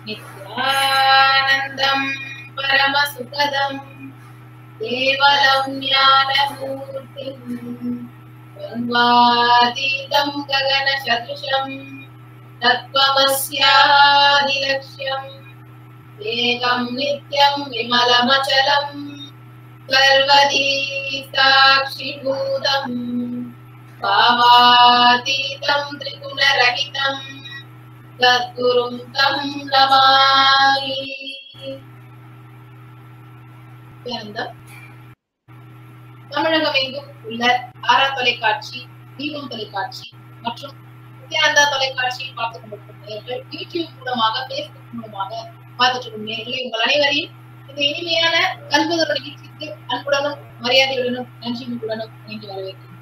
நித்யானந்தம் பரமசுகதம் கேவலம் ஞானமூர்த்திம் द्वन्द्वातीतं गगनसदृशं तत्त्वमस्यादिलक्ष्यम् एकं नित्यं विमलमचलं सर्वदी साक्षिभूतम् भावातीतं त्रिगुणरहितं सद्गुरुं तं नमामि. தமிழகம் எங்கும் உள்ள ஆரா தொலைக்காட்சி, தீபம் தொலைக்காட்சி மற்றும் நித்யானந்தா தொலைக்காட்சியை பார்த்துக் கொண்டிருக்கும் நேயர்கள், யூடியூப் மூலமாக, பேஸ்புக் மூலமாக பார்த்துட்டு இருக்கும் நேயர்களே, உங்கள் அனைவரையும் இந்த இனிமையான கல்வதோட நிகழ்ச்சிக்கு அன்புடனும் மரியாதையுடனும் நன்றியுடனும் இணைந்து வரவேற்கிறேன்.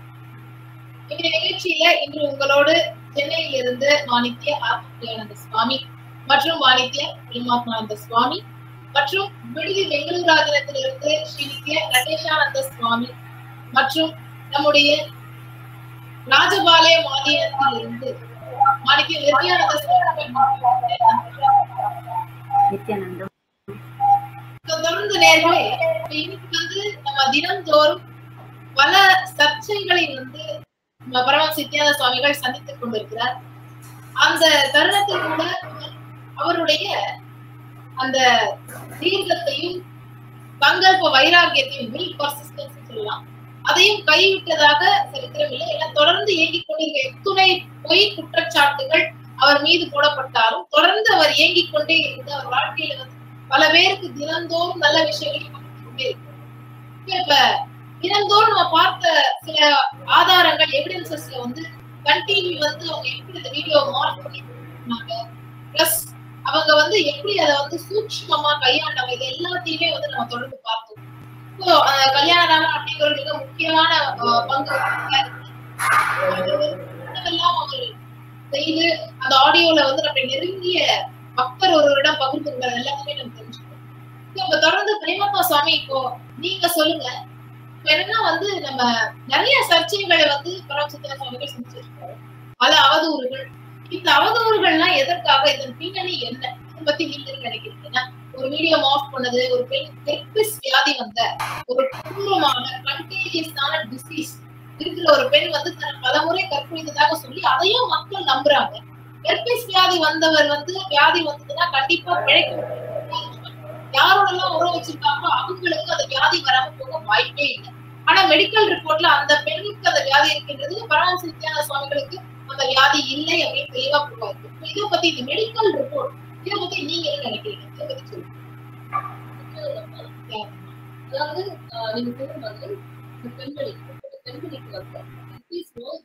இந்த நிகழ்ச்சியில இன்று உங்களோடு சென்னையில் இருந்து மாணித்ய ஆத்மபிரியானந்த சுவாமி மற்றும் மாணித்ய பிரேமாத்மானந்த சுவாமி மற்றும் விடுதி பெங்களூராஜனத்திலிருந்து ஸ்ரீநித்ய நடேசானந்த சுவாமி மற்றும் நம்முடைய ராஜபாளையம் ஆதீனத்திலிருந்து மாணித்ய நித்யானந்த சுவாமி தொடர்ந்து நேர்களே, இன்னைக்கு நம்ம தினந்தோறும் பல சர்ச்சைகளை பரமஹம்ச நித்யானந்த சுவாமிகள் சந்தித்துக் கொண்டிருக்கிறார். அந்த தருணத்தில் கூட அவருடைய அந்த தீர்க்கத்தையும் சங்கல்ப வைராகியத்தையும் சொல்லலாம், அதையும் கைவிட்டதாக சரித்திரம் இல்லை. என தொடர்ந்து இயங்கிக் கொண்டிருக்க எத்துணை பொய் குற்றச்சாட்டுகள் அவர் மீது போடப்பட்டாலும் தொடர்ந்து அவர் இயங்கிக் கொண்டே இருந்து அவர் வாழ்க்கையில பல பேருக்கு தினந்தோறும் நல்ல விஷயங்களை பார்த்துக் கொண்டே இருக்கிறார். இப்ப தினந்தோறும் நம்ம பார்த்த சில ஆதாரங்கள், எவிடன்சஸ்ல கண்டினியூ அவங்க எப்படி இந்த வீடியோ மார்க் பண்ணி கொடுத்தாங்க, பிளஸ் அவங்க எப்படி அதை சூட்சுமமா கையாண்டாங்க, இது எல்லாத்தையுமே நம்ம தொடர்ந்து பார்த்தோம். இப்போ கல்யாணராமன் அப்படிங்கிற மிக முக்கியமான பங்கு எல்லாம் அவர் செய்து அந்த ஆடியோல நம்ம நெருங்கிய பக்தர் ஒருவரிடம் பகிர்ந்து கொண்டது எல்லாத்தையுமே நம்ம தெரிஞ்சுக்கணும். இப்ப தொடர்ந்து பிரேமாத்மா சுவாமி, இப்போ நீங்க சொல்லுங்க, என்னன்னா நம்ம நிறைய சர்ச்சைகளை பரமஹம்ச நித்யானந்த சுவாமிகள் செஞ்சிருக்காரு, பல அவதூறுகள். இந்த அவதூறுகள்லாம் எதற்காக, இதன் பின்னணி என்ன, இதை பத்தி நீங்க நினைக்கிறீங்கன்னா? ஒரு மீடியம் ஆஃப் பண்ணது, ஒரு பெண் ஹெர்பிஸ் வியாதி ஒரு கொடூரமான கண்டேஜியஸான டிசீஸ் இருக்கிற ஒரு பெண் தன்னை பலமுறை கற்பழித்ததாக சொல்லி அதையும் மக்கள் நம்புறாங்க. ஹெர்பிஸ் வியாதி வந்தவர் வியாதி வந்ததுன்னா கண்டிப்பா பிழைக்க யாரோடெல்லாம் உறவு வச்சிருக்காங்களோ அவங்களுக்கு அந்த வியாதி வராம போக வாய்ப்பே இல்லை. ஆனா மெடிக்கல் ரிப்போர்ட்ல அந்த பெண்ணுக்கு அந்த வியாதி இருக்கின்றது, பரமஹம்ச நித்யானந்த சுவாமிகளுக்கு அந்த வியாதி இல்லை அப்படின்னு தெளிவா போவாங்க. இதை பத்தி இந்த மெடிக்கல் ரிப்போர்ட், இதை பத்தி நீங்க என்ன நினைக்கிறீங்க? இதை பத்தி சொல்லுங்க. அதாவது நீங்க சொல்லும்போது இந்த பெண்களுக்கு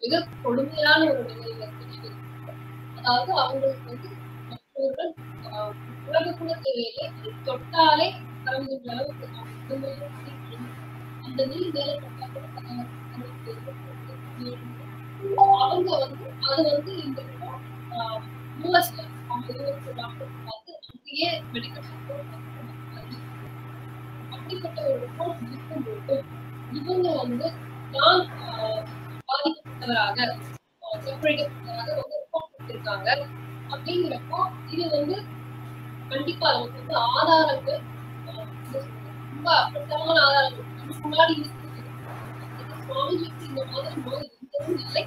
மிக கொடுமையான ஒரு நிலையில அதாவது அவங்களுக்கு மற்றவர்கள் உலக கூட தேவையில்லை, தொட்டாலே கலந்துள்ள அளவுக்கு அந்த நீர் மேல அவங்க அது இந்த யூஎஸ்ல அவங்க டாக்டர் பார்த்து அங்கேயே மெடிக்கல் சப்போர்ட் அப்படிப்பட்ட ஒரு ரிப்போர்ட் இருக்கும்போது இவங்க தான் பாதிக்கப்பட்டவராக செப்பரேட்டவராக ரிப்போர்ட் கொடுத்திருக்காங்க. அப்படிங்கிறப்போ இது கண்டிப்பா நமக்கு ஆதாரங்கள் ரொம்ப அப்பட்டமான ஆதாரங்கள் முன்னாடி சுவாமிஜிக்கு இந்த மாதிரி நோய் இருந்ததும் இல்லை,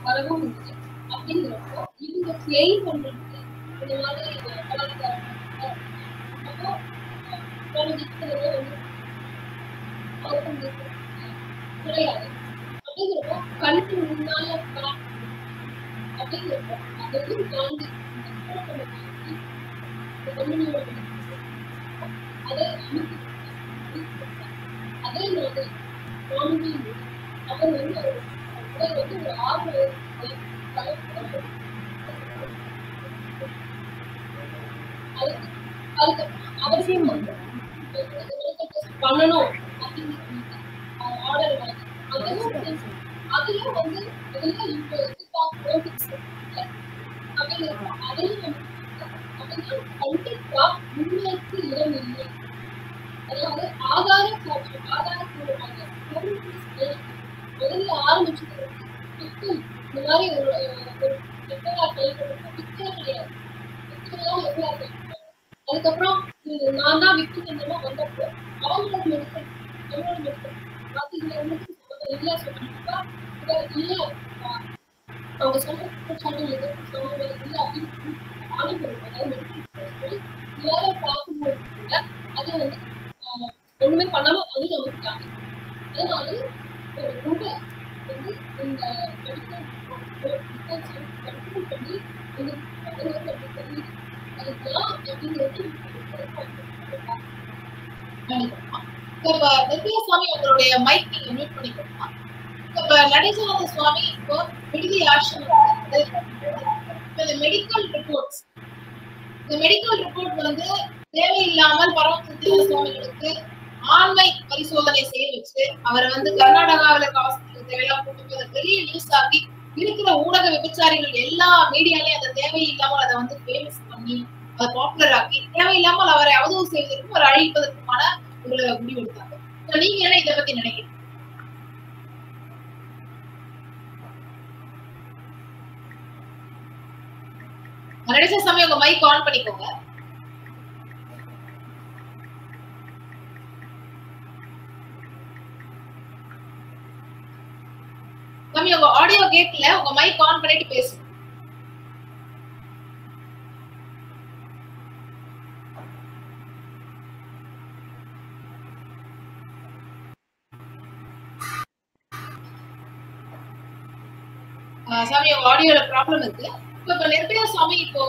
வரவும் இல்லை. அப்படிங்கிறப்போ இவங்க கிளைம் பண்றது இந்த மாதிரி கலாச்சாரம் அப்போ சுவாமிஜிக்கு கிடையாது. அப்படிங்கிறப்போ கண்ணுக்கு முன்னால அப்படிங்கிறப்போ அதையும் தாண்டி அதை அதே மாதிரி சுவாமிஜி அவர் ஒரு 6 அவசியம் பண்ணணும் அப்படின்னு ஆர்டர் வாங்கி அதையும் கண்டிப்பா உண்மைக்கு இடம் இல்லை. அதாவது ஆதாரப்பூர்வமாக முதல்ல ஆரம்பிச்சது இந்த மாதிரி ஒரு கிடையாது. அதுக்கப்புறம் நான் தான் விக்டிம் மூலமா வந்தப்போ அவங்களோட மெடிக்கல் அது எனக்கு இல்ல சொன்னாங்க இல்ல அவங்க சொன்ன குற்றச்சாட்டுகள் எதுவும் சொன்னது இல்லை அப்படின்னு ஆணைப்படுது. அதாவது மெடிக்கல் பார்க்கும்போது கூட அது வந்து ஒண்ணுமே பண்ணாம அது வந்துட்டாங்க. அதனால ரொம்ப வந்து இந்த மெடிக்கல் கண்ட்ரோல் பண்ணி அதுக்கெல்லாம் அப்படிங்கிறது நித்யா சுவாமி உங்களுடைய மைக் நீங்க மியூட் பண்ணிக்கலாம். இப்ப நடேசநாத சுவாமி இப்போ விடுதி ஆசிரமத்துல இந்த மெடிக்கல் ரிப்போர்ட்ஸ் இந்த மெடிக்கல் ரிப்போர்ட் வந்து தேவையில்லாமல் பரமசிவ சுவாமிகளுக்கு ஆண்மை பரிசோதனை செய்ய வச்சு அவரை வந்து கர்நாடகாவில இருக்க ஹாஸ்பிட்டல் தேவையெல்லாம் கூட்டு போய் பெரிய நியூஸ் ஆகி இருக்கிற ஊடக விபச்சாரிகள் எல்லா மீடியாலையும் அந்த தேவையில்லாமல் அதை வந்து ஃபேமஸ் பண்ணி அதை பாப்புலர் ஆக்கி தேவையில்லாமல் அவரை அவதூறு செய்வதற்கும் ஒரு அழிப்பதற்குமான ஒரு முடிவு எடுத்தாங்க. நீங்க என்ன இதை பத்தி நினைக்கிறீங்க? நடேச சாமி உங்க மைக் ஆன் பண்ணிக்கோங்க. சாமி உங்க ஆடியோ கேட்கல, உங்க மைக் ஆன் பண்ணிட்டு பேசுங்க. சாமி உங்க ஆடியோல ப்ராப்ளம் இருக்கு. இப்ப நிர்பயா சாமி இப்போ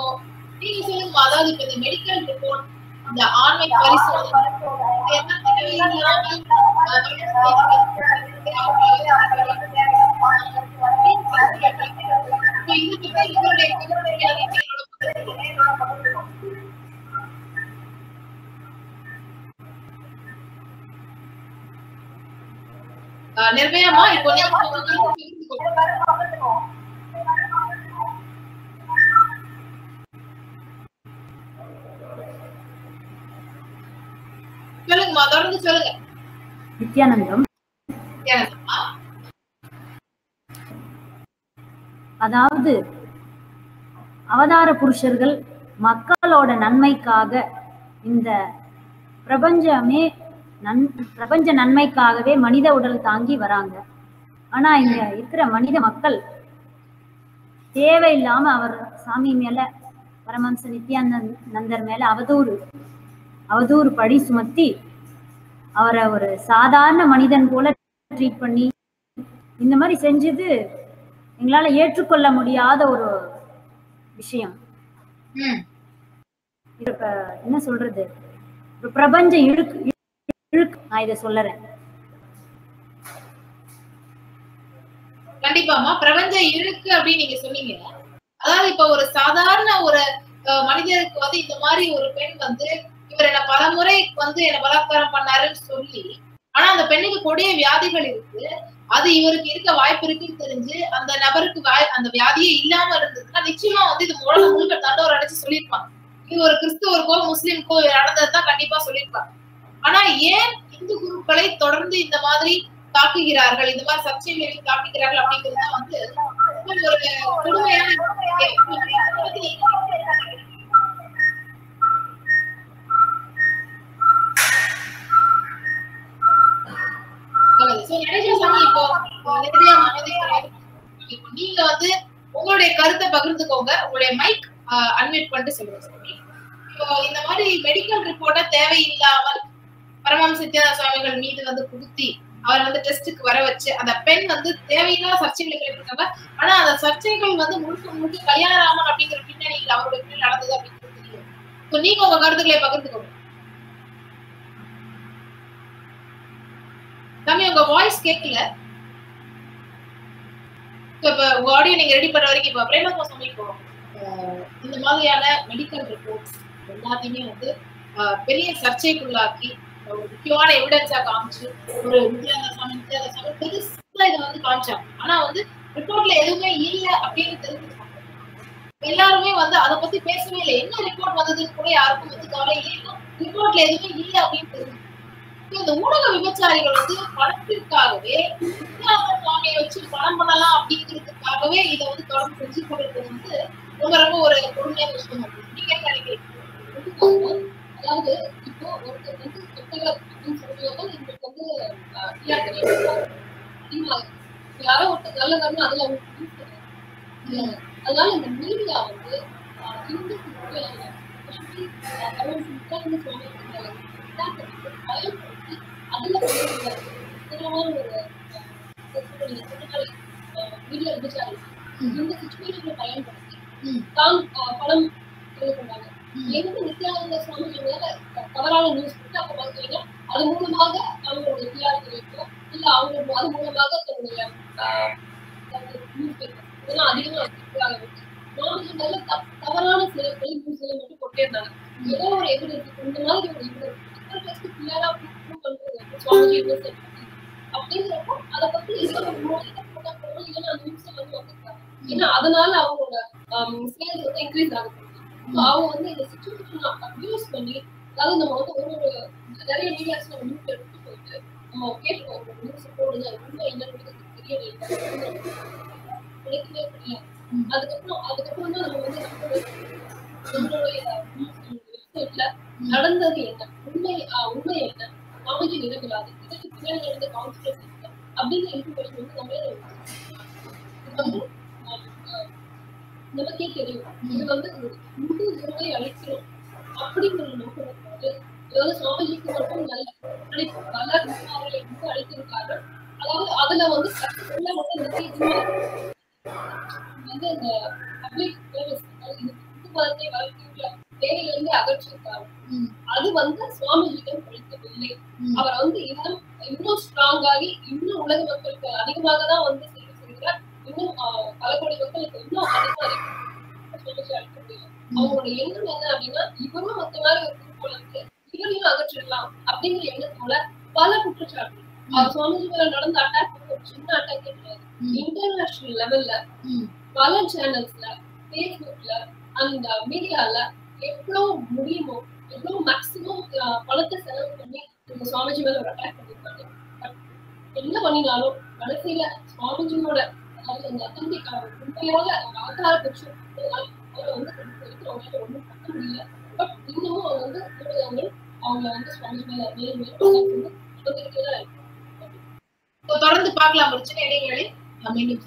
நீங்க சொல்லுங்க, அதாவது இப்ப இந்த மெடிக்கல் ரிப்போர்ட் இந்த ஆண்மை பரிசோதனை என்ன தேவையில்லாமல் நிர்பயமா இப்போ சொல்லுங்கம்மா, தொடர்ந்து சொல்லுங்க. நித்யானந்தம். அதாவது அவதார புருஷர்கள் மக்களோட நன்மைக்காக இந்த பிரபஞ்ச நன்மைக்காகவே மனித உடல் தாங்கி வராங்க. ஆனா இங்க இருக்கிற மனித மக்கள் தேவையில்லாம அவர் சாமி மேல பரமஹம்ச நித்யானந்தர் மேல அவதூறு பழி சுமத்தி அவரை ஒரு சாதாரண மனிதன் போல ட்ரீட் பண்ணி இந்த மாதிரி செஞ்சது எங்களால ஏற்றுக்கொள்ள முடியாத ஒரு விஷயம். இப்ப என்ன சொல்றது, ஒரு பிரபஞ்ச இழுக்கு நான் இதை சொல்லறேன். கண்டிப்பாமா பிரபஞ்ச இழுக்கு அப்படின்னு நீங்க சொன்னீங்க. அதாவது இப்ப ஒரு சாதாரண ஒரு மனிதருக்கு வந்து இந்த மாதிரி ஒரு பெண் வந்து இவர் என்ன பலமுறை வந்து என்ன பலாத்காரம் பண்ணாருன்னு சொல்லி, ஆனா அந்த பெண்ணுக்கு கொடிய வியாதிகள் இருக்கு, அது இவருக்கு இருக்க வாய்ப்பு இருக்குன்னு தெரிஞ்சு அந்த நபருக்கு அந்த வியாதியே இல்லாம இருந்ததுன்னா நிச்சயமா வந்து இது உலகம் முழுக்க தண்டோர் அடைச்சு சொல்லியிருப்பாங்க. இது ஒரு கிறிஸ்துவருக்கோ முஸ்லிம்கோ நடந்ததுதான் கண்டிப்பா சொல்லியிருப்பாங்க. ஆனா ஏன் இந்து குருக்களை தொடர்ந்து இந்த மாதிரி தாக்குகிறார்கள், இந்த மாதிரி சர்ச்சைகளை தாக்குகிறார்கள் அப்படிங்கிறது வந்து ஒரு கொடுமையான நீங்க வந்து உங்களுடைய கருத்தை பகிர்ந்துக்கோங்க. உங்களுடைய மைக் அன்மியூட் பண்ணிட்டு சொல்லுங்க சாமி. இப்போ இந்த மாதிரி மெடிக்கல் ரிப்போர்ட்டை தேவையில்லாமல் பரமஹம்ச நித்யானந்த சுவாமிகள் மீது வந்து புகுத்தி அவர் வந்து டெஸ்டுக்கு வர வச்சு அந்த பெண் வந்து தேவையில்லாத சர்ச்சைகளை கேட்டிருக்காங்க. ஆனா அந்த சர்ச்சைகள் வந்து முழுக்க கல்யாணராமன் அப்படிங்கிற பின்னணியில் அவருடைய பின்னணி நடந்தது அப்படிங்கிறது தெரியும். இப்போ நீங்க உங்க கருத்துக்களை பகிர்ந்துக்கோங்க சாமி. உங்க வாய்ஸ் கேட்கல. இப்ப உங்க ஆடியோ நீங்க ரெடி பண்ற வரைக்கும் இப்ப பிரேமகா சாமி இப்போ இந்த மாதிரியான மெடிக்கல் ரிப்போர்ட்ஸ் எல்லாத்தையுமே வந்து பெரிய சர்ச்சைக்குள்ளாக்கி ஒரு முக்கியமான எவிடன்ஸா காமிச்சு ஒரு நித்யானந்த சாமி பெருசா இதை வந்து காமிச்சாங்க. ஆனா வந்து ரிப்போர்ட்ல எதுவுமே இல்லை அப்படின்னு தெரிஞ்சுக்காங்க. எல்லாருமே வந்து அதை பத்தி பேசவே இல்லை. என்ன ரிப்போர்ட் வந்ததுன்னு கூட யாருக்கும் வந்து கவலை இல்லை. ரிப்போர்ட்ல எதுவுமே இல்லை அப்படின்னு தெரிஞ்சு இந்த ஊடக விபச்சாரிகள் வந்து பணத்திற்காகவே நித்யானந்த சுவாமியை வச்சு பணம் பண்ணலாம் அப்படிங்கிறதுக்காகவே இதை வந்து தொடர்ந்து செஞ்சு கொண்டிருக்கிறது வந்து ரொம்ப ரொம்ப ஒரு கொடுமையான விஷயம். நீங்க என்ன நினைக்கிறீங்க? அதாவது இப்போ ஒருத்தர் வந்து கெட்டவர் அப்படின்னு சொல்றதுதான் எங்களுக்கு வந்து அதிகமா யாரோ ஒருத்தர் நல்லவர்னு அதுல அவங்களுக்கு யூஸ் கிடையாது. அதனால இந்த மீடியா வந்து இந்த சுச்சுவேஷன் பயன்படுத்தி அதுல மீடியா விசாரி இந்த சுச்சுவேஷனை பயன்படுத்தி தான் பணம் கொண்டாங்க. எங்க நித்யானந்த சுவாமி மேல தவறான நியூஸ் கொடுத்து அப்ப பார்த்தீங்கன்னா அது மூலமாக அவங்களுடைய டிஆர்பிக்கோ இல்ல அவங்க அது மூலமாக தன்னுடைய நியூஸ் பேப்பர் இதெல்லாம் அதிகமா வச்சு சுவாமிஜி மேல தவறான செயல்களை நியூஸ்ல மட்டும் கொண்டே இருந்தாங்க. ஏதோ ஒரு எவிடன்ஸ் இந்த மாதிரி ஒரு எவிடன்ஸ் கிளியரா ப்ரூவ் பண்றது சுவாமிஜி இன்னசென்ட் அப்படிங்கிறப்போ அதை பத்தி ஏன்னா அந்த நியூஸ் வந்து வந்துருக்காங்க. ஏன்னா அதனால அவங்களோட சேல்ஸ் வந்து இன்க்ரீஸ் ஆகுது. அவங்க வந்து இந்த சிச்சுவேஷனை அப்யூஸ் பண்ணி அதாவது நம்ம வந்து ஒரு நிறைய மீடியாஸ் நம்ம நியூஸ் எடுத்துட்டு போயிட்டு நம்ம கேட்டுக்கோம் நியூஸ் போடுங்க ரொம்ப என்னன்னு தெரியவே கிடைக்கவே கிடையாது. அதுக்கப்புறம் தான் நம்ம வந்து நம்மளுடைய வெப்சைட்ல நடந்தது என்ன உண்மை என்ன சுவாமிஜி நிரம்பலாது இதுக்கு பின்னாடி நடந்த கான்ஸ்பிரசி அப்படிங்கிற இன்ஃபர்மேஷன் வந்து நம்மளே நமக்கே தெரியும். இது வந்து இந்து உரிமை அழைக்கிறோம் அப்படிங்கிற நோக்கம் இருக்காது. அதாவது சுவாமிஜிக்கு மட்டும் நல்ல பல குருமார்களை வந்து அழைத்திருக்காரு. அதாவது அதுல வந்து சக்சஸ்ஃபுல்லா வந்து நிறைய வந்து இந்த பப்ளிக் சர்வீஸ் இந்து மதத்தை வளர்க்கின்ற தேவையில இருந்து அகற்றிருக்காரு. அது வந்து சுவாமிஜியிடம் கிடைக்கவில்லை. அவர் வந்து இன்னும் ஸ்ட்ராங் ஆகி இன்னும் உலக மக்களுக்கு அதிகமாக தான் வந்து சேவை செய்கிறார். இன்னும் பல கோடி மக்களுக்கு இன்னும் அதிகமாக அளிக்க முடியும். அவங்களோட எண்ணம் என்ன அப்படின்னா இவரும் மத்த மாதிரி ஒரு குறிக்கோள் இருக்கு இவரையும் அகற்றிடலாம் அப்படிங்கிற எண்ணத்தோட பல குற்றச்சாட்டு சுவாமிஜி மேல நடந்த அட்டாக் வந்து ஒரு சின்ன அட்டாக்கே கிடையாது. இன்டர்நேஷனல் லெவல்ல பல சேனல்ஸ்ல பேஸ்புக்ல அந்த மீடியால எவ்வளவு முடியுமோ எவ்வளவு மேக்சிமம் பணத்தை செலவு பண்ணி இந்த சுவாமிஜி மேல ஒரு அட்டாக் பண்ணிருக்காங்க. என்ன பண்ணினாலும் கடைசியில சுவாமிஜியோட அதாவது அந்த அத்தன்டிக் உண்மையோட ஆதார பட்ச அவரை வந்து அவங்களால ஒண்ணும் பண்ண முடியல. பட் இன்னமும் அவங்க வந்து ஊடகங்கள் அவங்களை வந்து சுவாமி மேல மேலும் மேலும் தொடர்ந்து பார்க்கலாம். பிரச்சனை இடைவேளை மீண்டும்